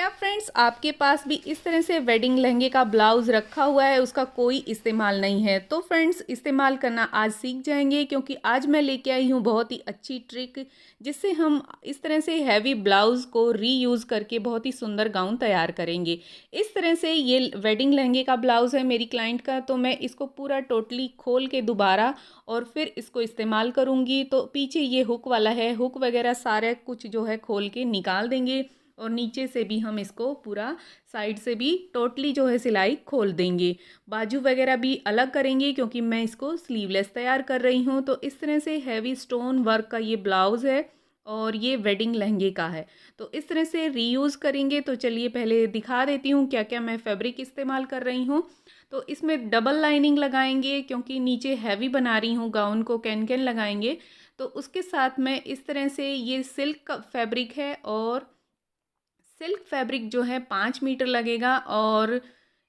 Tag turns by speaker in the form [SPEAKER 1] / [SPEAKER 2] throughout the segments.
[SPEAKER 1] क्या फ्रेंड्स आपके पास भी इस तरह से वेडिंग लहंगे का ब्लाउज़ रखा हुआ है, उसका कोई इस्तेमाल नहीं है? तो फ्रेंड्स इस्तेमाल करना आज सीख जाएंगे, क्योंकि आज मैं लेके आई हूँ बहुत ही अच्छी ट्रिक, जिससे हम इस तरह से हैवी ब्लाउज़ को रीयूज़ करके बहुत ही सुंदर गाउन तैयार करेंगे। इस तरह से ये वेडिंग लहंगे का ब्लाउज़ है मेरी क्लाइंट का, तो मैं इसको पूरा टोटली खोल के दोबारा और फिर इसको इस्तेमाल करूँगी। तो पीछे ये हुक वाला है, हुक वगैरह सारा कुछ जो है खोल के निकाल देंगे और नीचे से भी हम इसको पूरा साइड से भी टोटली जो है सिलाई खोल देंगे। बाजू वगैरह भी अलग करेंगे, क्योंकि मैं इसको स्लीवलेस तैयार कर रही हूँ। तो इस तरह से हैवी स्टोन वर्क का ये ब्लाउज़ है और ये वेडिंग लहंगे का है। तो इस तरह से रीयूज़ करेंगे। तो चलिए पहले दिखा देती हूँ क्या क्या मैं फैब्रिक इस्तेमाल कर रही हूँ। तो इसमें डबल लाइनिंग लगाएंगे, क्योंकि नीचे हैवी बना रही हूँ गाउन को, कैन कैन लगाएंगे। तो उसके साथ में इस तरह से ये सिल्क का फैब्रिक है, और सिल्क फैब्रिक जो है 5 मीटर लगेगा। और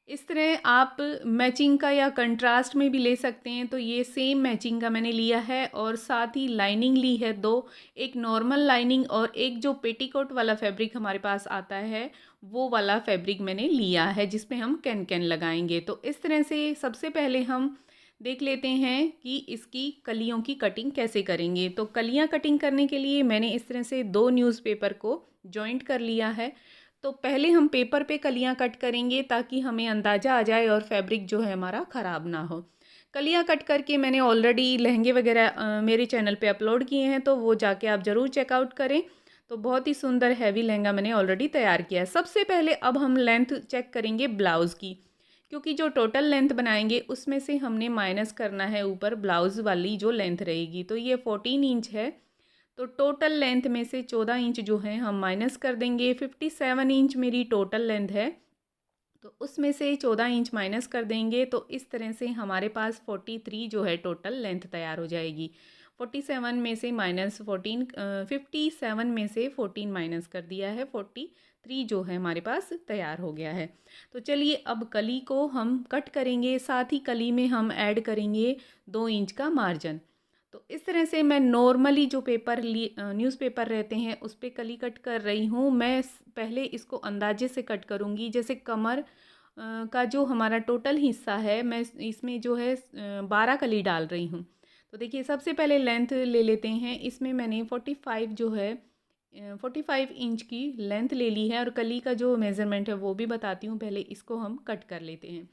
[SPEAKER 1] इस तरह आप मैचिंग का या कंट्रास्ट में भी ले सकते हैं। तो ये सेम मैचिंग का मैंने लिया है, और साथ ही लाइनिंग ली है दो, एक नॉर्मल लाइनिंग और एक जो पेटीकोट वाला फैब्रिक हमारे पास आता है वो वाला फैब्रिक मैंने लिया है, जिसमें हम कैन कैन लगाएंगे। तो इस तरह से सबसे पहले हम देख लेते हैं कि इसकी कलियों की कटिंग कैसे करेंगे। तो कलियां कटिंग करने के लिए मैंने इस तरह से दो न्यूज़पेपर को जॉइंट कर लिया है। तो पहले हम पेपर पे कलियां कट करेंगे, ताकि हमें अंदाज़ा आ जाए और फैब्रिक जो है हमारा ख़राब ना हो। कलियां कट करके मैंने ऑलरेडी लहंगे वगैरह मेरे चैनल पे अपलोड किए हैं, तो वो जाके आप ज़रूर चेकआउट करें। तो बहुत ही सुंदर हैवी लहंगा मैंने ऑलरेडी तैयार किया है। सबसे पहले अब हम लेंथ चेक करेंगे ब्लाउज़ की, क्योंकि जो टोटल लेंथ बनाएंगे उसमें से हमने माइनस करना है ऊपर ब्लाउज़ वाली जो लेंथ रहेगी। तो ये 14 इंच है। तो टोटल लेंथ में से 14 इंच जो है हम माइनस कर देंगे। 57 इंच मेरी टोटल लेंथ है, तो उसमें से 14 इंच माइनस कर देंगे। तो इस तरह से हमारे पास 43 जो है टोटल लेंथ तैयार हो जाएगी। 47 में से माइनस 14, 57 में से 14 माइनस कर दिया है, 43 जो है हमारे पास तैयार हो गया है। तो चलिए अब कली को हम कट करेंगे, साथ ही कली में हम ऐड करेंगे 2 इंच का मार्जिन। तो इस तरह से मैं नॉर्मली जो पेपर न्यूज़पेपर रहते हैं उस पर कली कट कर रही हूँ। मैं पहले इसको अंदाजे से कट करूँगी। जैसे कमर का जो हमारा टोटल हिस्सा है, मैं इसमें जो है 12 कली डाल रही हूँ। तो देखिए सबसे पहले लेंथ ले लेते हैं। इसमें मैंने 45 जो है 45 इंच की लेंथ ले ली है, और कली का जो मेज़रमेंट है वो भी बताती हूँ। पहले इसको हम कट कर लेते हैं।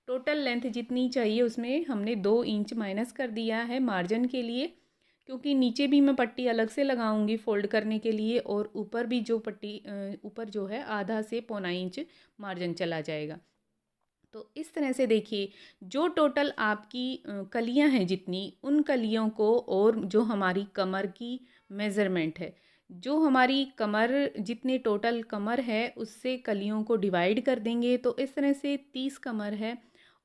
[SPEAKER 1] टोटल लेंथ जितनी चाहिए उसमें हमने 2 इंच माइनस कर दिया है मार्जिन के लिए, क्योंकि नीचे भी मैं पट्टी अलग से लगाऊंगी फोल्ड करने के लिए, और ऊपर भी जो पट्टी ऊपर जो है आधा से पौना इंच मार्जिन चला जाएगा। तो इस तरह से देखिए, जो टोटल आपकी कलियां हैं जितनी, उन कलियों को और जो हमारी कमर की मेज़रमेंट है, जो हमारी कमर जितने टोटल कमर है उससे कलियों को डिवाइड कर देंगे। तो इस तरह से 30 कमर है,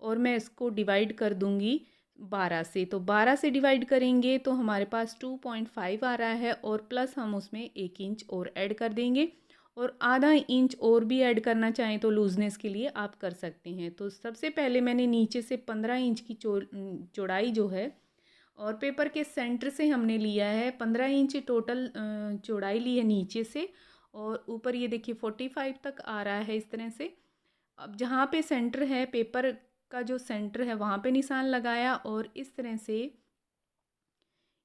[SPEAKER 1] और मैं इसको डिवाइड कर दूंगी 12 से। तो 12 से डिवाइड करेंगे तो हमारे पास 2.5 आ रहा है, और प्लस हम उसमें 1 इंच और ऐड कर देंगे, और आधा इंच और भी ऐड करना चाहें तो लूजनेस के लिए आप कर सकते हैं। तो सबसे पहले मैंने नीचे से 15 इंच की चौड़ाई जो है, और पेपर के सेंटर से हमने लिया है 15 इंच टोटल चौड़ाई ली है नीचे से, और ऊपर ये देखिए 45 तक आ रहा है इस तरह से। अब जहाँ पे सेंटर है, पेपर का जो सेंटर है वहाँ पे निशान लगाया, और इस तरह से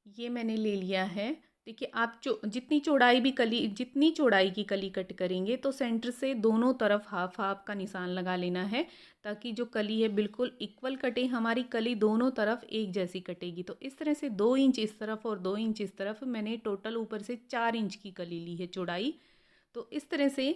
[SPEAKER 1] ये मैंने ले लिया है। देखिए आप जितनी चौड़ाई भी कली, जितनी चौड़ाई की कली कट करेंगे तो सेंटर से दोनों तरफ हाफ हाफ का निशान लगा लेना है, ताकि जो कली है बिल्कुल इक्वल कटे। हमारी कली दोनों तरफ एक जैसी कटेगी। तो इस तरह से 2 इंच इस तरफ और 2 इंच इस तरफ, मैंने टोटल ऊपर से 4 इंच की कली ली है चौड़ाई। तो इस तरह से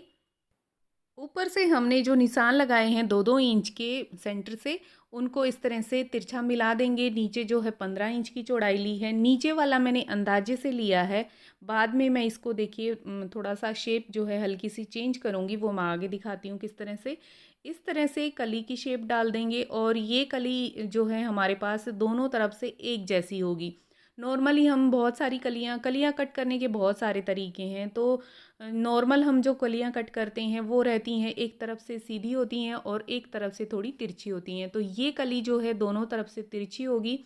[SPEAKER 1] ऊपर से हमने जो निशान लगाए हैं 2-2 इंच के सेंटर से, उनको इस तरह से तिरछा मिला देंगे। नीचे जो है 15 इंच की चौड़ाई ली है, नीचे वाला मैंने अंदाजे से लिया है। बाद में मैं इसको देखिए थोड़ा सा शेप जो है हल्की सी चेंज करूँगी, वो मैं आगे दिखाती हूँ किस तरह से। इस तरह से कली की शेप डाल देंगे, और ये कली जो है हमारे पास दोनों तरफ से एक जैसी होगी। नॉर्मली हम बहुत सारी कलियाँ कलियाँ कट करने के बहुत सारे तरीके हैं। तो नॉर्मल हम जो कलियाँ कट करते हैं वो रहती हैं, एक तरफ से सीधी होती हैं और एक तरफ से थोड़ी तिरछी होती हैं। तो ये कली जो है दोनों तरफ से तिरछी होगी,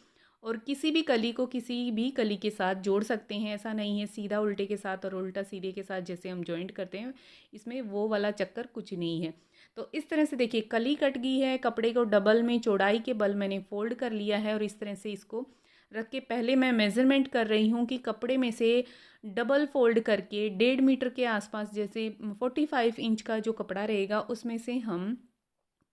[SPEAKER 1] और किसी भी कली को किसी भी कली के साथ जोड़ सकते हैं। ऐसा नहीं है सीधा उल्टे के साथ और उल्टा सीधे के साथ जैसे हम जॉइंट करते हैं, इसमें वो वाला चक्कर कुछ नहीं है। तो इस तरह से देखिए कली कट गई है, कपड़े को डबल में चौड़ाई के बल मैंने फोल्ड कर लिया है और इस तरह से इसको रख के पहले मैं मेज़रमेंट कर रही हूँ कि कपड़े में से डबल फोल्ड करके 1.5 मीटर के आसपास, जैसे 45 इंच का जो कपड़ा रहेगा उसमें से हम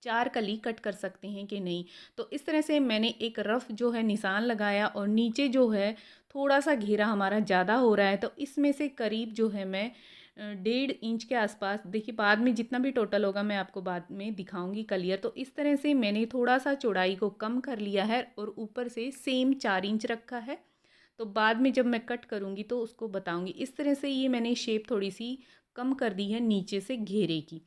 [SPEAKER 1] 4 कली कट कर सकते हैं कि नहीं। तो इस तरह से मैंने एक रफ़ जो है निशान लगाया और नीचे जो है थोड़ा सा घेरा हमारा ज़्यादा हो रहा है, तो इसमें से करीब जो है मैं 1.5 इंच के आसपास, देखिए बाद में जितना भी टोटल होगा मैं आपको बाद में दिखाऊंगी क्लियर। तो इस तरह से मैंने थोड़ा सा चौड़ाई को कम कर लिया है और ऊपर से सेम 4 इंच रखा है। तो बाद में जब मैं कट करूँगी तो उसको बताऊँगी। इस तरह से ये मैंने शेप थोड़ी सी कम कर दी है नीचे से घेरे की।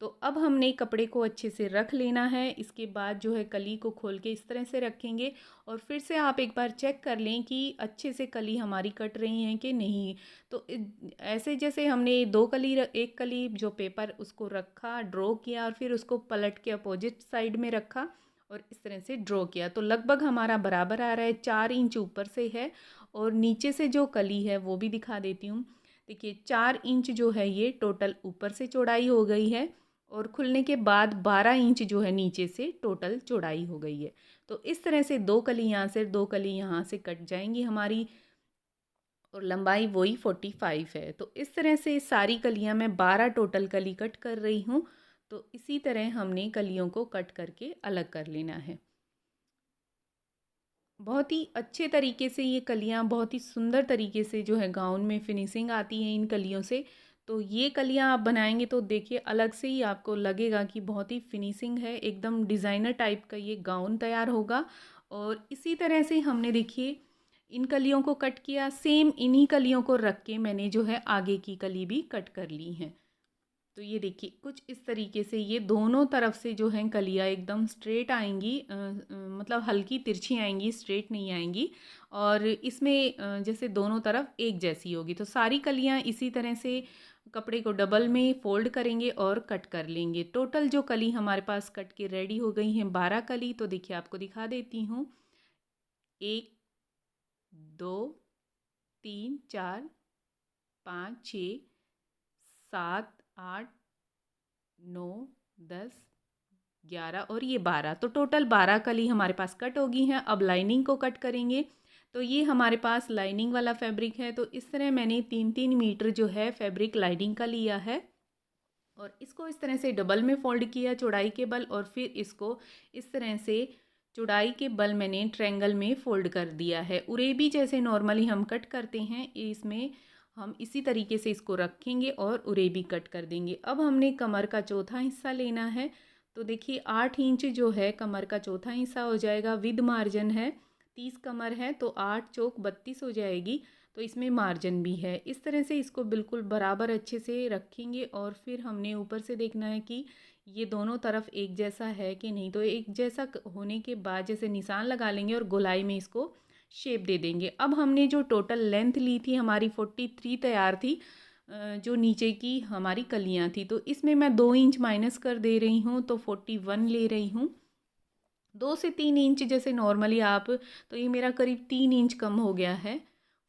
[SPEAKER 1] तो अब हमने कपड़े को अच्छे से रख लेना है। इसके बाद जो है कली को खोल के इस तरह से रखेंगे और फिर से आप एक बार चेक कर लें कि अच्छे से कली हमारी कट रही हैं कि नहीं। तो ऐसे जैसे हमने एक कली जो पेपर उसको रखा, ड्रॉ किया और फिर उसको पलट के अपोजिट साइड में रखा और इस तरह से ड्रॉ किया, तो लगभग हमारा बराबर आ रहा है। 4 इंच ऊपर से है और नीचे से जो कली है वो भी दिखा देती हूँ। देखिए 4 इंच जो है ये टोटल ऊपर से चौड़ाई हो गई है और खुलने के बाद 12 इंच जो है नीचे से टोटल चौड़ाई हो गई है। तो इस तरह से 2 कली यहाँ से 2 कली यहाँ से कट जाएंगी हमारी और लंबाई वही 45 है। तो इस तरह से सारी कलियाँ मैं 12 टोटल कली कट कर रही हूँ। तो इसी तरह हमने कलियों को कट करके अलग कर लेना है। बहुत ही अच्छे तरीके से ये कलियाँ बहुत ही सुंदर तरीके से जो है गाउन में फिनिशिंग आती है इन कलियों से। तो ये कलियाँ आप बनाएंगे तो देखिए अलग से ही आपको लगेगा कि बहुत ही फिनिशिंग है, एकदम डिज़ाइनर टाइप का ये गाउन तैयार होगा। और इसी तरह से हमने देखिए इन कलियों को कट किया, सेम इन्हीं कलियों को रख के मैंने जो है आगे की कली भी कट कर ली है। तो ये देखिए कुछ इस तरीके से ये दोनों तरफ से जो है कलियाँ एकदम स्ट्रेट आएंगी, मतलब हल्की तिरछी आएंगी, स्ट्रेट नहीं आएंगी। और इसमें जैसे दोनों तरफ एक जैसी होगी। तो सारी कलियाँ इसी तरह से कपड़े को डबल में फोल्ड करेंगे और कट कर लेंगे। टोटल जो कली हमारे पास कट के रेडी हो गई हैं 12 कली। तो देखिए आपको दिखा देती हूँ, 1 2 3 4 5 6 7 8 9 10 11 और ये 12। तो टोटल 12 कली हमारे पास कट होगी हैं। अब लाइनिंग को कट करेंगे। तो ये हमारे पास लाइनिंग वाला फैब्रिक है। तो इस तरह मैंने 3-3 मीटर जो है फैब्रिक लाइनिंग का लिया है और इसको इस तरह से डबल में फोल्ड किया चौड़ाई के बल और फिर इसको इस तरह से चौड़ाई के बल मैंने ट्रायंगल में फोल्ड कर दिया है। उरेबी जैसे नॉर्मली हम कट करते हैं, इसमें हम इसी तरीके से इसको रखेंगे और उरेबी कट कर देंगे। अब हमने कमर का चौथा हिस्सा लेना है। तो देखिए 8 इंच जो है कमर का चौथा हिस्सा हो जाएगा। विद मार्जिन है 30 कमर है तो 8 चौक 32 हो जाएगी। तो इसमें मार्जिन भी है। इस तरह से इसको बिल्कुल बराबर अच्छे से रखेंगे और फिर हमने ऊपर से देखना है कि ये दोनों तरफ एक जैसा है कि नहीं। तो एक जैसा होने के बाद जैसे निशान लगा लेंगे और गोलाई में इसको शेप दे देंगे। अब हमने जो टोटल लेंथ ली थी हमारी 43 तैयार थी, जो नीचे की हमारी कलियां थी। तो इसमें मैं 2 इंच माइनस कर दे रही हूँ तो 41 ले रही हूँ। 2 से 3 इंच जैसे नॉर्मली आप, तो ये मेरा करीब 3 इंच कम हो गया है।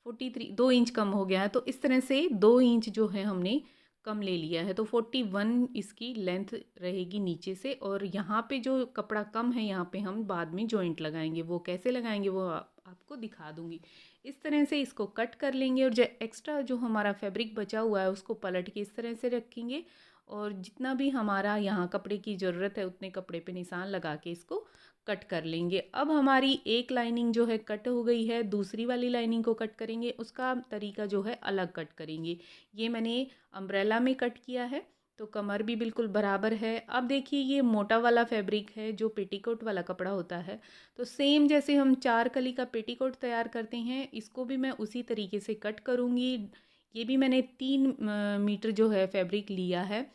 [SPEAKER 1] 43 2 इंच कम हो गया है। तो इस तरह से 2 इंच जो है हमने कम ले लिया है। तो 41 इसकी लेंथ रहेगी नीचे से। और यहाँ पे जो कपड़ा कम है यहाँ पे हम बाद में जॉइंट लगाएंगे। वो कैसे लगाएंगे वो आपको दिखा दूंगी। इस तरह से इसको कट कर लेंगे और जो एक्स्ट्रा जो हमारा फैब्रिक बचा हुआ है उसको पलट के इस तरह से रखेंगे और जितना भी हमारा यहाँ कपड़े की ज़रूरत है उतने कपड़े पे निशान लगा के इसको कट कर लेंगे। अब हमारी एक लाइनिंग जो है कट हो गई है, दूसरी वाली लाइनिंग को कट करेंगे। उसका तरीका जो है अलग कट करेंगे। ये मैंने अम्ब्रेला में कट किया है तो कमर भी बिल्कुल बराबर है। अब देखिए ये मोटा वाला फैब्रिक है जो पेटीकोट वाला कपड़ा होता है। तो सेम जैसे हम 4 कली का पेटीकोट तैयार करते हैं इसको भी मैं उसी तरीके से कट करूँगी। ये भी मैंने 3 मीटर जो है फैब्रिक लिया है,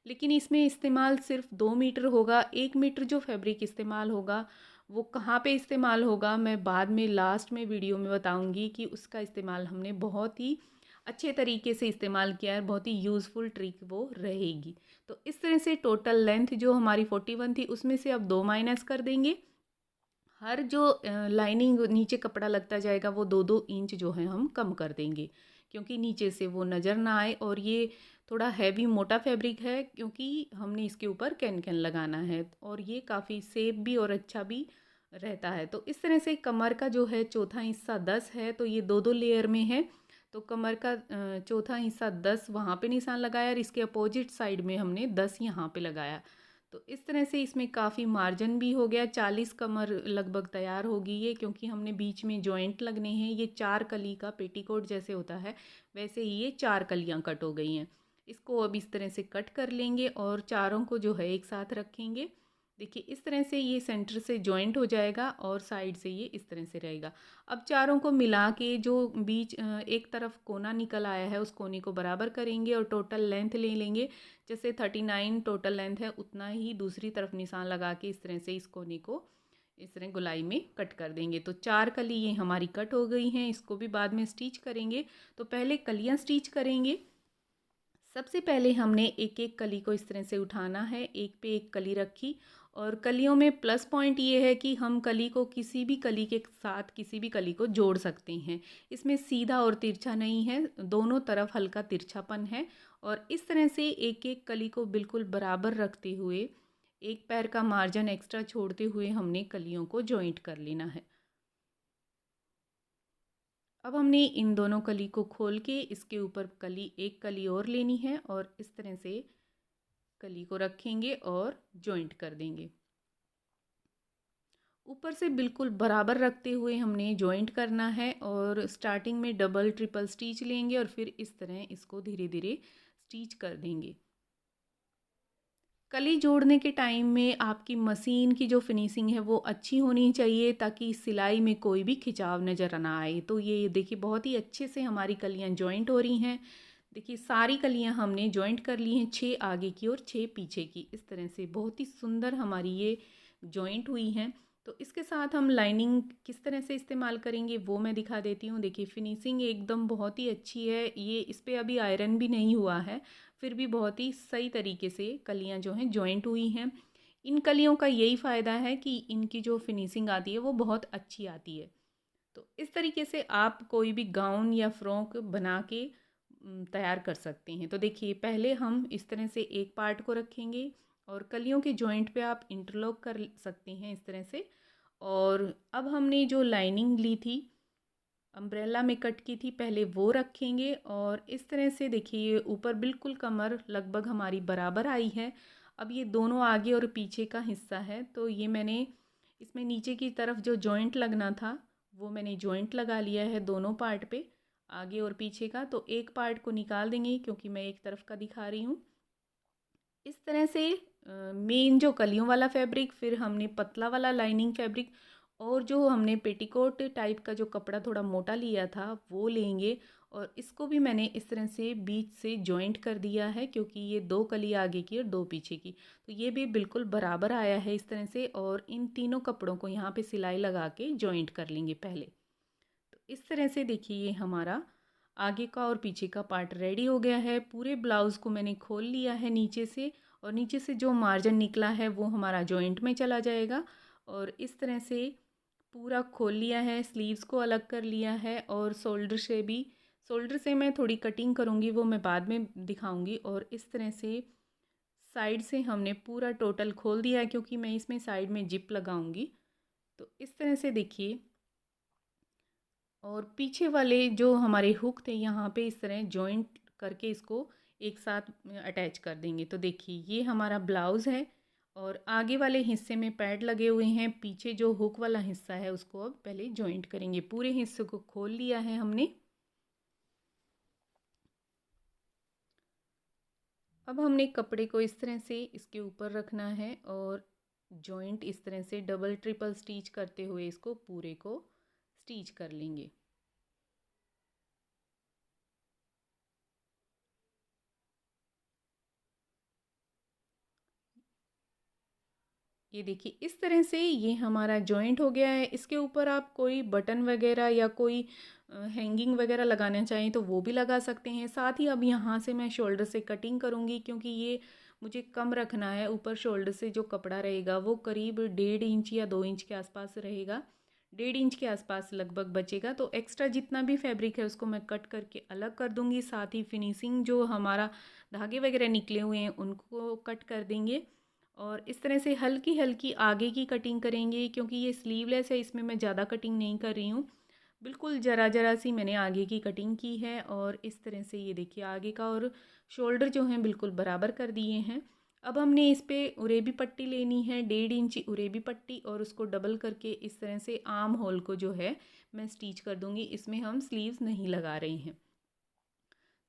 [SPEAKER 1] लेकिन इसमें इस्तेमाल सिर्फ 2 मीटर होगा। 1 मीटर जो फैब्रिक इस्तेमाल होगा वो कहाँ पे इस्तेमाल होगा मैं बाद में लास्ट में वीडियो में बताऊंगी कि उसका इस्तेमाल हमने बहुत ही अच्छे तरीके से इस्तेमाल किया है। बहुत ही यूज़फुल ट्रिक वो रहेगी। तो इस तरह से टोटल लेंथ जो हमारी 41 थी उसमें से अब 2 माइनस कर देंगे। हर जो लाइनिंग नीचे कपड़ा लगता जाएगा वो 2-2 इंच जो है हम कम कर देंगे, क्योंकि नीचे से वो नज़र ना आए। और ये थोड़ा हैवी मोटा फैब्रिक है क्योंकि हमने इसके ऊपर कैन कैन लगाना है, और ये काफ़ी सेफ भी और अच्छा भी रहता है। तो इस तरह से कमर का जो है चौथा हिस्सा 10 है, तो ये 2-2 लेयर में है। तो कमर का चौथा हिस्सा 10 वहाँ पे निशान लगाया, और इसके अपोजिट साइड में हमने 10 यहाँ पे लगाया। तो इस तरह से इसमें काफ़ी मार्जिन भी हो गया। 40 कमर लगभग तैयार होगी ये, क्योंकि हमने बीच में जॉइंट लगने हैं। ये 4 कली का पेटीकोट जैसे होता है वैसे ही ये 4 कलियाँ कट हो गई हैं। इसको अब इस तरह से कट कर लेंगे और चारों को जो है एक साथ रखेंगे। देखिए इस तरह से ये सेंटर से जॉइंट हो जाएगा और साइड से ये इस तरह से रहेगा। अब चारों को मिला के जो बीच एक तरफ कोना निकल आया है उस कोने को बराबर करेंगे और टोटल लेंथ ले लेंगे। जैसे 39 टोटल लेंथ है उतना ही दूसरी तरफ निशान लगा के इस तरह से इस कोने को इस तरह गोलाई में कट कर देंगे। तो 4 कली ये हमारी कट हो गई हैं, इसको भी बाद में स्टिच करेंगे। तो पहले कलियां स्टिच करेंगे। सबसे पहले हमने एक एक कली को इस तरह से उठाना है, एक पे एक कली रखी। और कलियों में प्लस पॉइंट ये है कि हम कली को किसी भी कली के साथ किसी भी कली को जोड़ सकते हैं। इसमें सीधा और तिरछा नहीं है, दोनों तरफ हल्का तिरछापन है। और इस तरह से एक एक कली को बिल्कुल बराबर रखते हुए एक पैर का मार्जिन एक्स्ट्रा छोड़ते हुए हमने कलियों को जॉइंट कर लेना है। अब हमने इन दोनों कली को खोल के इसके ऊपर एक कली और लेनी है और इस तरह से कली को रखेंगे और जॉइंट कर देंगे। ऊपर से बिल्कुल बराबर रखते हुए हमने जॉइंट करना है और स्टार्टिंग में डबल ट्रिपल स्टिच लेंगे और फिर इस तरह इसको धीरे धीरे स्टिच कर देंगे। कली जोड़ने के टाइम में आपकी मशीन की जो फिनिशिंग है वो अच्छी होनी चाहिए, ताकि सिलाई में कोई भी खिंचाव नज़र ना आए। तो ये देखिए बहुत ही अच्छे से हमारी कलियाँ जॉइंट हो रही हैं। देखिए सारी कलियाँ हमने जॉइंट कर ली हैं, 6 आगे की और 6 पीछे की। इस तरह से बहुत ही सुंदर हमारी ये जॉइंट हुई हैं। तो इसके साथ हम लाइनिंग किस तरह से इस्तेमाल करेंगे वो मैं दिखा देती हूँ। देखिए फिनिशिंग एकदम बहुत ही अच्छी है, ये इस पर अभी आयरन भी नहीं हुआ है, फिर भी बहुत ही सही तरीके से कलियां जो हैं जॉइंट हुई हैं। इन कलियों का यही फ़ायदा है कि इनकी जो फिनिशिंग आती है वो बहुत अच्छी आती है। तो इस तरीके से आप कोई भी गाउन या फ्रॉक बना के तैयार कर सकते हैं। तो देखिए पहले हम इस तरह से एक पार्ट को रखेंगे और कलियों के जॉइंट पे आप इंटरलॉक कर सकते हैं इस तरह से। और अब हमने जो लाइनिंग ली थी अम्ब्रेला में कट की थी पहले वो रखेंगे और इस तरह से देखिए ऊपर बिल्कुल कमर लगभग हमारी बराबर आई है। अब ये दोनों आगे और पीछे का हिस्सा है, तो ये मैंने इसमें नीचे की तरफ जो जॉइंट लगना था वो मैंने जॉइंट लगा लिया है दोनों पार्ट पे, आगे और पीछे का। तो एक पार्ट को निकाल देंगे क्योंकि मैं एक तरफ का दिखा रही हूँ। इस तरह से मेन जो कलियों वाला फैब्रिक, फिर हमने पतला वाला लाइनिंग फैब्रिक, और जो हमने पेटीकोट टाइप का जो कपड़ा थोड़ा मोटा लिया था वो लेंगे। और इसको भी मैंने इस तरह से बीच से जॉइंट कर दिया है, क्योंकि ये 2 कली आगे की और 2 पीछे की, तो ये भी बिल्कुल बराबर आया है इस तरह से। और इन तीनों कपड़ों को यहाँ पे सिलाई लगा के जॉइंट कर लेंगे पहले। तो इस तरह से देखिए ये हमारा आगे का और पीछे का पार्ट रेडी हो गया है। पूरे ब्लाउज़ को मैंने खोल लिया है नीचे से, और नीचे से जो मार्जिन निकला है वो हमारा जॉइंट में चला जाएगा। और इस तरह से पूरा खोल लिया है, स्लीव्स को अलग कर लिया है, और शोल्डर से मैं थोड़ी कटिंग करूँगी, वो मैं बाद में दिखाऊँगी। और इस तरह से साइड से हमने पूरा टोटल खोल दिया है, क्योंकि मैं इसमें साइड में जिप लगाऊँगी। तो इस तरह से देखिए, और पीछे वाले जो हमारे हुक थे यहाँ पे इस तरह जॉइंट करके इसको एक साथ अटैच कर देंगे। तो देखिए ये हमारा ब्लाउज़ है और आगे वाले हिस्से में पैड लगे हुए हैं, पीछे जो हुक वाला हिस्सा है उसको अब पहले जॉइंट करेंगे। पूरे हिस्से को खोल लिया है हमने। अब हमने कपड़े को इस तरह से इसके ऊपर रखना है और जॉइंट इस तरह से डबल ट्रिपल स्टिच करते हुए इसको पूरे को स्टिच कर लेंगे। ये देखिए इस तरह से ये हमारा जॉइंट हो गया है। इसके ऊपर आप कोई बटन वगैरह या कोई हैंगिंग वगैरह लगाना चाहें तो वो भी लगा सकते हैं। साथ ही अब यहाँ से मैं शोल्डर से कटिंग करूँगी, क्योंकि ये मुझे कम रखना है। ऊपर शोल्डर से जो कपड़ा रहेगा वो करीब 1.5 इंच या 2 इंच के आसपास रहेगा। 1.5 इंच के आसपास लगभग बचेगा। तो एक्स्ट्रा जितना भी फैब्रिक है उसको मैं कट करके अलग कर दूँगी। साथ ही फिनिशिंग जो हमारा धागे वगैरह निकले हुए हैं उनको कट कर देंगे। और इस तरह से हल्की हल्की आगे की कटिंग करेंगे, क्योंकि ये स्लीवलेस है, इसमें मैं ज़्यादा कटिंग नहीं कर रही हूँ। बिल्कुल ज़रा ज़रा सी मैंने आगे की कटिंग की है। और इस तरह से ये देखिए आगे का और शोल्डर जो हैं बिल्कुल बराबर कर दिए हैं। अब हमने इस पे उरेबी पट्टी लेनी है, 1.5 इंच उरेबी पट्टी, और उसको डबल करके इस तरह से आर्म होल को जो है मैं स्टिच कर दूँगी। इसमें हम स्लीव्स नहीं लगा रहे हैं।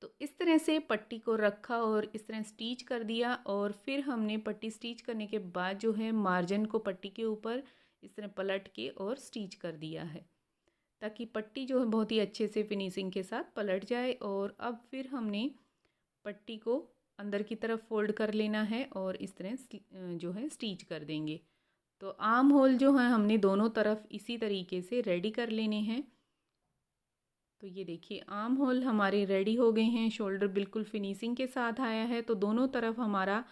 [SPEAKER 1] तो इस तरह से पट्टी को रखा और इस तरह स्टिच कर दिया। और फिर हमने पट्टी स्टिच करने के बाद जो है मार्जिन को पट्टी के ऊपर इस तरह पलट के और स्टिच कर दिया है, ताकि पट्टी जो है बहुत ही अच्छे से फिनिशिंग के साथ पलट जाए। और अब फिर हमने पट्टी को अंदर की तरफ फोल्ड कर लेना है और इस तरह जो है स्टिच कर देंगे। तो आर्म होल जो है हमने दोनों तरफ इसी तरीके से रेडी कर लेने हैं। तो ये देखिए आर्म होल हमारे रेडी हो गए हैं, शोल्डर बिल्कुल फिनिशिंग के साथ आया है। तो दोनों तरफ हमारा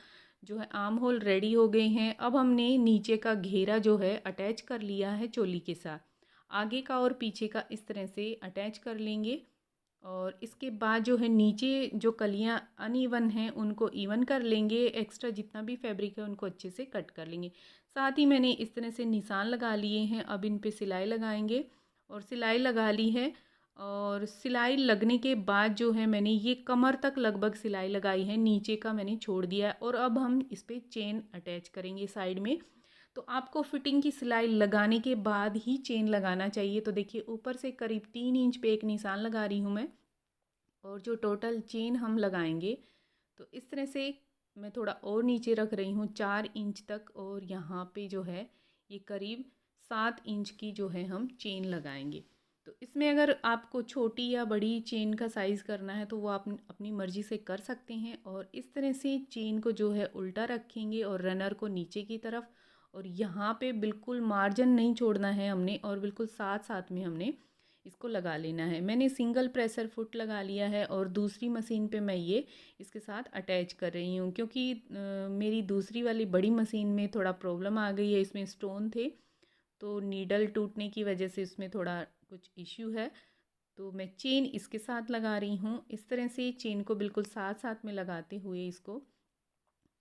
[SPEAKER 1] जो है आर्म होल रेडी हो गए हैं। अब हमने नीचे का घेरा जो है अटैच कर लिया है चोली के साथ। आगे का और पीछे का इस तरह से अटैच कर लेंगे। और इसके बाद जो है नीचे जो कलियां अनइवन हैं उनको इवन कर लेंगे। एक्स्ट्रा जितना भी फैब्रिक है उनको अच्छे से कट कर लेंगे। साथ ही मैंने इस तरह से निशान लगा लिए हैं। अब इन पे सिलाई लगाएंगे और सिलाई लगा ली है। और सिलाई लगने के बाद जो है मैंने ये कमर तक लगभग सिलाई लगाई है, नीचे का मैंने छोड़ दिया है। और अब हम इस पर चेन अटैच करेंगे साइड में। तो आपको फिटिंग की सिलाई लगाने के बाद ही चेन लगाना चाहिए। तो देखिए ऊपर से करीब 3 इंच पे एक निशान लगा रही हूँ मैं। और जो टोटल चेन हम लगाएंगे तो इस तरह से मैं थोड़ा और नीचे रख रही हूँ 4 इंच तक। और यहाँ पे जो है ये करीब 7 इंच की जो है हम चेन लगाएंगे। तो इसमें अगर आपको छोटी या बड़ी चेन का साइज़ करना है तो वो आप अपनी मर्ज़ी से कर सकते हैं। और इस तरह से चेन को जो है उल्टा रखेंगे और रनर को नीचे की तरफ। और यहाँ पे बिल्कुल मार्जिन नहीं छोड़ना है हमने, और बिल्कुल साथ साथ में हमने इसको लगा लेना है। मैंने सिंगल प्रेशर फुट लगा लिया है और दूसरी मशीन पे मैं ये इसके साथ अटैच कर रही हूँ, क्योंकि मेरी दूसरी वाली बड़ी मशीन में थोड़ा प्रॉब्लम आ गई है, इसमें स्टोन थे तो नीडल टूटने की वजह से इसमें थोड़ा कुछ इश्यू है। तो मैं चेन इसके साथ लगा रही हूँ। इस तरह से चेन को बिल्कुल साथ साथ में लगाते हुए इसको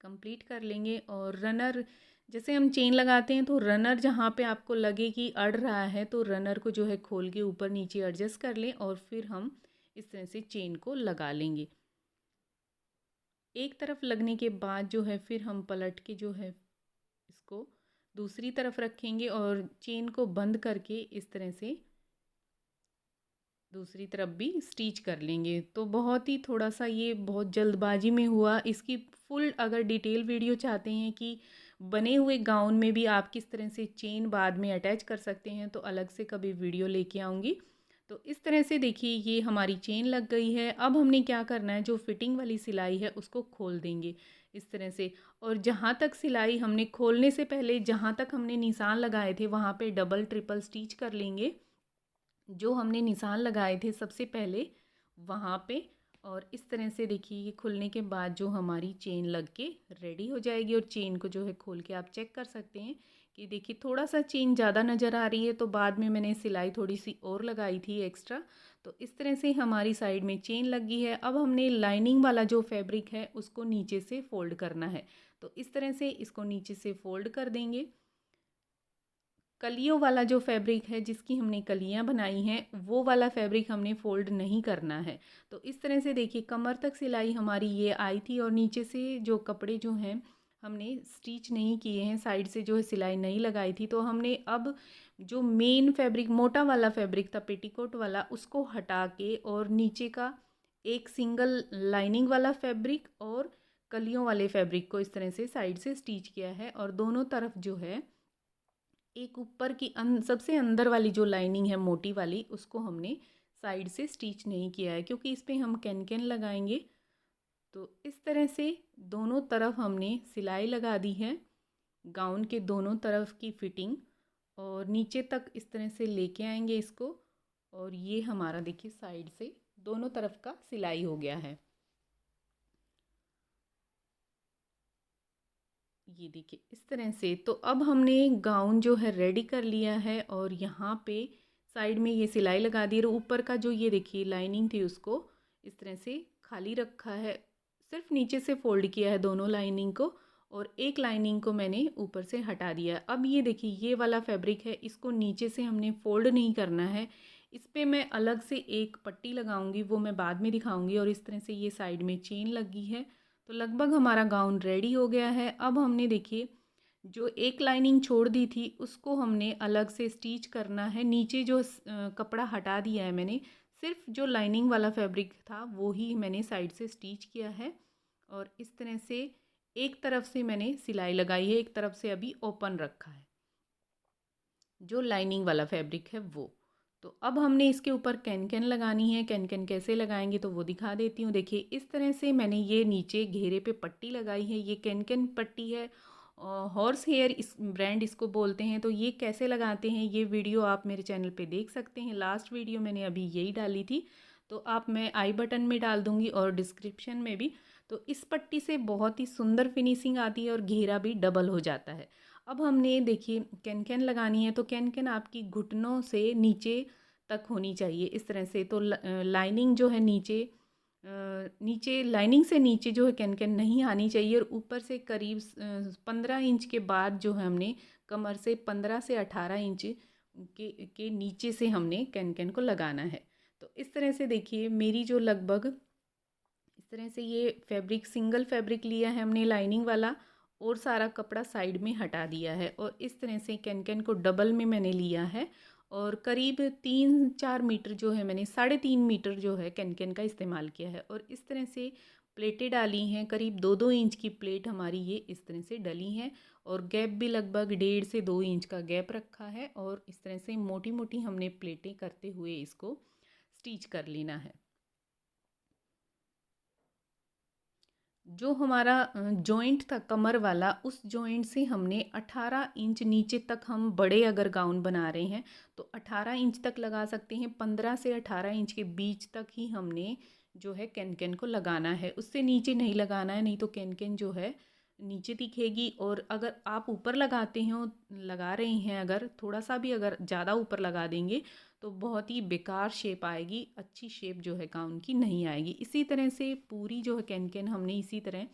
[SPEAKER 1] कंप्लीट कर लेंगे। और रनर जैसे हम चेन लगाते हैं तो रनर जहाँ पे आपको लगे कि अड़ रहा है तो रनर को जो है खोल के ऊपर नीचे एडजस्ट कर लें और फिर हम इस तरह से चेन को लगा लेंगे। एक तरफ लगने के बाद जो है फिर हम पलट के जो है इसको दूसरी तरफ रखेंगे और चेन को बंद करके इस तरह से दूसरी तरफ भी स्टिच कर लेंगे। तो बहुत ही थोड़ा सा ये बहुत जल्दबाजी में हुआ। इसकी फुल अगर डिटेल वीडियो चाहते हैं कि बने हुए गाउन में भी आप किस तरह से चेन बाद में अटैच कर सकते हैं तो अलग से कभी वीडियो लेके आऊँगी। तो इस तरह से देखिए ये हमारी चेन लग गई है। अब हमने क्या करना है, जो फिटिंग वाली सिलाई है उसको खोल देंगे इस तरह से। और जहाँ तक सिलाई हमने खोलने से पहले जहाँ तक हमने निशान लगाए थे वहाँ पे डबल ट्रिपल स्टिच कर लेंगे, जो हमने निशान लगाए थे सबसे पहले वहाँ पे। और इस तरह से देखिए ये खुलने के बाद जो हमारी चेन लग के रेडी हो जाएगी। और चेन को जो है खोल के आप चेक कर सकते हैं कि देखिए थोड़ा सा चेन ज़्यादा नज़र आ रही है, तो बाद में मैंने सिलाई थोड़ी सी और लगाई थी एक्स्ट्रा। तो इस तरह से हमारी साइड में चेन लगी है। अब हमने लाइनिंग वाला जो फैब्रिक है उसको नीचे से फोल्ड करना है। तो इस तरह से इसको नीचे से फोल्ड कर देंगे। कलियों वाला जो फैब्रिक है जिसकी हमने कलियां बनाई हैं वो वाला फैब्रिक हमने फ़ोल्ड नहीं करना है। तो इस तरह से देखिए कमर तक सिलाई हमारी ये आई थी और नीचे से जो कपड़े जो हैं हमने स्टिच नहीं किए हैं, साइड से जो है सिलाई नहीं लगाई थी। तो हमने अब जो मेन फैब्रिक मोटा वाला फैब्रिक था पेटीकोट वाला उसको हटा के और नीचे का एक सिंगल लाइनिंग वाला फैब्रिक और कलियों वाले फैब्रिक को इस तरह से साइड से स्टिच किया है। और दोनों तरफ जो है एक ऊपर की सबसे अंदर वाली जो लाइनिंग है मोटी वाली उसको हमने साइड से स्टिच नहीं किया है, क्योंकि इस पे हम कैन कैन लगाएंगे। तो इस तरह से दोनों तरफ हमने सिलाई लगा दी है। गाउन के दोनों तरफ की फिटिंग और नीचे तक इस तरह से लेके आएंगे इसको। और ये हमारा देखिए साइड से दोनों तरफ का सिलाई हो गया है। ये देखिए इस तरह से। तो अब हमने गाउन जो है रेडी कर लिया है और यहाँ पे साइड में ये सिलाई लगा दी और ऊपर का जो ये देखिए लाइनिंग थी उसको इस तरह से खाली रखा है। सिर्फ नीचे से फोल्ड किया है दोनों लाइनिंग को और एक लाइनिंग को मैंने ऊपर से हटा दिया है। अब ये देखिए ये वाला फैब्रिक है, इसको नीचे से हमने फोल्ड नहीं करना है। इस पर मैं अलग से एक पट्टी लगाऊंगी, वो मैं बाद में दिखाऊंगी। और इस तरह से ये साइड में चेन लगी है। तो लगभग हमारा गाउन रेडी हो गया है। अब हमने देखिए जो एक लाइनिंग छोड़ दी थी उसको हमने अलग से स्टिच करना है। नीचे जो कपड़ा हटा दिया है मैंने, सिर्फ जो लाइनिंग वाला फैब्रिक था वो ही मैंने साइड से स्टिच किया है। और इस तरह से एक तरफ से मैंने सिलाई लगाई है, एक तरफ से अभी ओपन रखा है जो लाइनिंग वाला फैब्रिक है वो। तो अब हमने इसके ऊपर कैन कैन लगानी है। कैन कैन कैसे लगाएंगे तो वो दिखा देती हूँ। देखिए इस तरह से मैंने ये नीचे घेरे पे पट्टी लगाई है। ये कैन कैन पट्टी है, हॉर्स हेयर इस ब्रांड इसको बोलते हैं। तो ये कैसे लगाते हैं ये वीडियो आप मेरे चैनल पे देख सकते हैं। लास्ट वीडियो मैंने अभी यही डाली थी, तो आप मैं आई बटन में डाल दूँगी और डिस्क्रिप्शन में भी। तो इस पट्टी से बहुत ही सुंदर फिनिशिंग आती है और घेरा भी डबल हो जाता है। अब हमने देखिए कैन कैन लगानी है। तो कैन कैन आपकी घुटनों से नीचे तक होनी चाहिए इस तरह से। तो लाइनिंग जो है नीचे नीचे लाइनिंग से नीचे जो है कैन कैन नहीं आनी चाहिए। और ऊपर से करीब 15 इंच के बाद जो है हमने कमर से 15 से 18 इंच के नीचे से हमने कैन कैन को लगाना है। तो इस तरह से देखिए मेरी जो लगभग इस तरह से ये फैब्रिक सिंगल फैब्रिक लिया है हमने लाइनिंग वाला और सारा कपड़ा साइड में हटा दिया है। और इस तरह से कैन कैन को डबल में मैंने लिया है और करीब 3-4 मीटर जो है मैंने 3.5 मीटर जो है कैन कैन का इस्तेमाल किया है। और इस तरह से प्लेटें डाली हैं, करीब 2-2 इंच की प्लेट हमारी ये इस तरह से डली हैं। और गैप भी लगभग 1.5 से 2 इंच का गैप रखा है। और इस तरह से मोटी मोटी हमने प्लेटें करते हुए इसको स्टिच कर लेना है। जो हमारा जॉइंट था कमर वाला, उस जॉइंट से हमने 18 इंच नीचे तक, हम बड़े अगर गाउन बना रहे हैं तो 18 इंच तक लगा सकते हैं। 15 से 18 इंच के बीच तक ही हमने जो है कैन कैन को लगाना है, उससे नीचे नहीं लगाना है, नहीं तो कैन कैन जो है नीचे दिखेगी। और अगर आप ऊपर लगाते हो लगा रहे हैं, अगर थोड़ा सा भी अगर ज़्यादा ऊपर लगा देंगे तो बहुत ही बेकार शेप आएगी, अच्छी शेप जो है गाउन की नहीं आएगी। इसी तरह से पूरी जो है कैन कैन हमने इसी तरह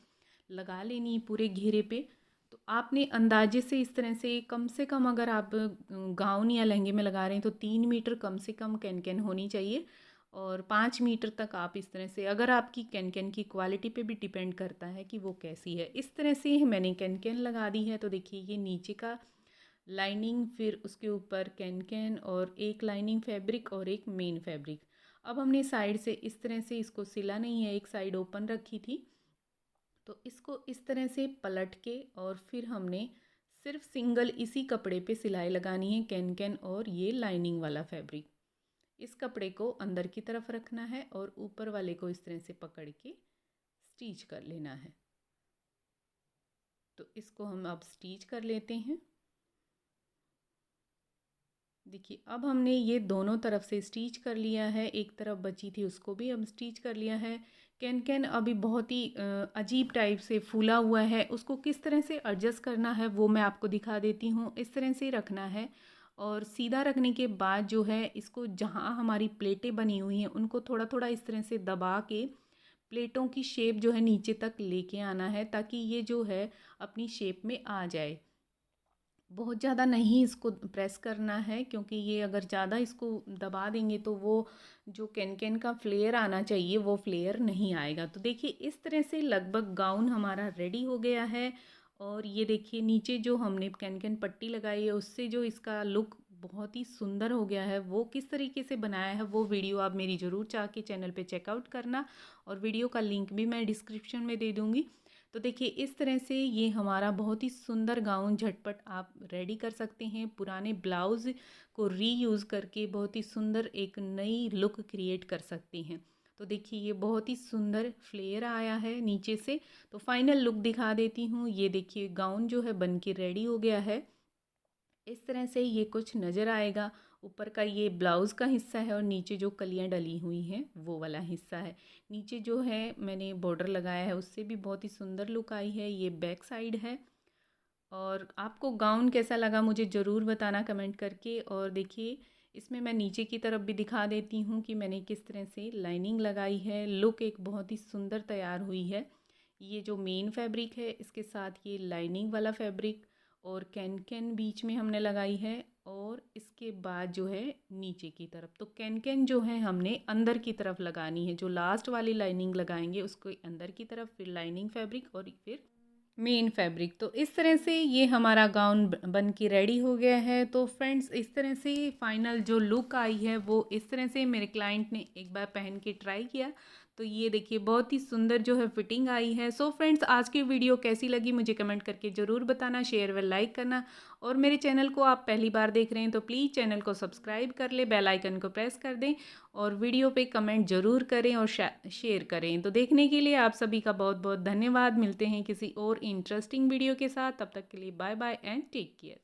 [SPEAKER 1] लगा लेनी है पूरे घेरे पे। तो आपने अंदाजे से इस तरह से कम अगर आप गाउन या लहंगे में लगा रहे हैं तो 3 मीटर कम से कम कैन कैन होनी चाहिए। और 5 मीटर तक आप इस तरह से, अगर आपकी कैन कैन की क्वालिटी पे भी डिपेंड करता है कि वो कैसी है। इस तरह से मैंने कैन कैन लगा दी है। तो देखिए ये नीचे का लाइनिंग, फिर उसके ऊपर कैन कैन और एक लाइनिंग फैब्रिक और एक मेन फैब्रिक। अब हमने साइड से इस तरह से इसको सिला नहीं है, एक साइड ओपन रखी थी। तो इसको इस तरह से पलट के और फिर हमने सिर्फ सिंगल इसी कपड़े पे सिलाई लगानी है, कैन कैन और ये लाइनिंग वाला फैब्रिक। इस कपड़े को अंदर की तरफ रखना है और ऊपर वाले को इस तरह से पकड़ के स्टिच कर लेना है। तो इसको हम अब स्टिच कर लेते हैं। देखिए अब हमने ये दोनों तरफ से स्टिच कर लिया है, एक तरफ बची थी उसको भी अब स्टिच कर लिया है। कैन कैन अभी बहुत ही अजीब टाइप से फूला हुआ है, उसको किस तरह से एडजस्ट करना है वो मैं आपको दिखा देती हूँ। इस तरह से रखना है और सीधा रखने के बाद जो है इसको जहाँ हमारी प्लेटें बनी हुई हैं उनको थोड़ा थोड़ा इस तरह से दबा के प्लेटों की शेप जो है नीचे तक लेके आना है, ताकि ये जो है अपनी शेप में आ जाए। बहुत ज़्यादा नहीं इसको प्रेस करना है, क्योंकि ये अगर ज़्यादा इसको दबा देंगे तो वो जो कैन कैन का फ्लेयर आना चाहिए वो फ्लेयर नहीं आएगा। तो देखिए इस तरह से लगभग गाउन हमारा रेडी हो गया है। और ये देखिए नीचे जो हमने कैन कैन पट्टी लगाई है उससे जो इसका लुक बहुत ही सुंदर हो गया है, वो किस तरीके से बनाया है वो वीडियो आप मेरी ज़रूर चाह के चैनल पे चेकआउट करना। और वीडियो का लिंक भी मैं डिस्क्रिप्शन में दे दूँगी। तो देखिए इस तरह से ये हमारा बहुत ही सुंदर गाउन झटपट आप रेडी कर सकते हैं। पुराने ब्लाउज़ को रीयूज़ करके बहुत ही सुंदर एक नई लुक क्रिएट कर सकते हैं। तो देखिए ये बहुत ही सुंदर फ्लेयर आया है नीचे से। तो फाइनल लुक दिखा देती हूँ। ये देखिए गाउन जो है बन के रेडी हो गया है। इस तरह से ये कुछ नज़र आएगा। ऊपर का ये ब्लाउज़ का हिस्सा है और नीचे जो कलियां डली हुई हैं वो वाला हिस्सा है। नीचे जो है मैंने बॉर्डर लगाया है उससे भी बहुत ही सुंदर लुक आई है। ये बैक साइड है। और आपको गाउन कैसा लगा मुझे ज़रूर बताना कमेंट करके। और देखिए इसमें मैं नीचे की तरफ भी दिखा देती हूँ कि मैंने किस तरह से लाइनिंग लगाई है। लुक एक बहुत ही सुंदर तैयार हुई है। ये जो मेन फैब्रिक है इसके साथ ये लाइनिंग वाला फैब्रिक और कैन कैन बीच में हमने लगाई है। और इसके बाद जो है नीचे की तरफ तो कैन कैन जो है हमने अंदर की तरफ लगानी है। जो लास्ट वाली लाइनिंग लगाएंगे उसको अंदर की तरफ, फिर लाइनिंग फैब्रिक और फिर मेन फैब्रिक। तो इस तरह से ये हमारा गाउन बन के रेडी हो गया है। तो फ्रेंड्स इस तरह से फाइनल जो लुक आई है वो इस तरह से मेरे क्लाइंट ने एक बार पहन के ट्राई किया। तो ये देखिए बहुत ही सुंदर जो है फिटिंग आई है। सो फ्रेंड्स आज की वीडियो कैसी लगी मुझे कमेंट करके ज़रूर बताना, शेयर व लाइक करना। और मेरे चैनल को आप पहली बार देख रहे हैं तो प्लीज़ चैनल को सब्सक्राइब कर ले, बेल आइकन को प्रेस कर दें और वीडियो पे कमेंट ज़रूर करें और शेयर करें। तो देखने के लिए आप सभी का बहुत बहुत धन्यवाद। मिलते हैं किसी और इंटरेस्टिंग वीडियो के साथ। तब तक के लिए bye bye and take care.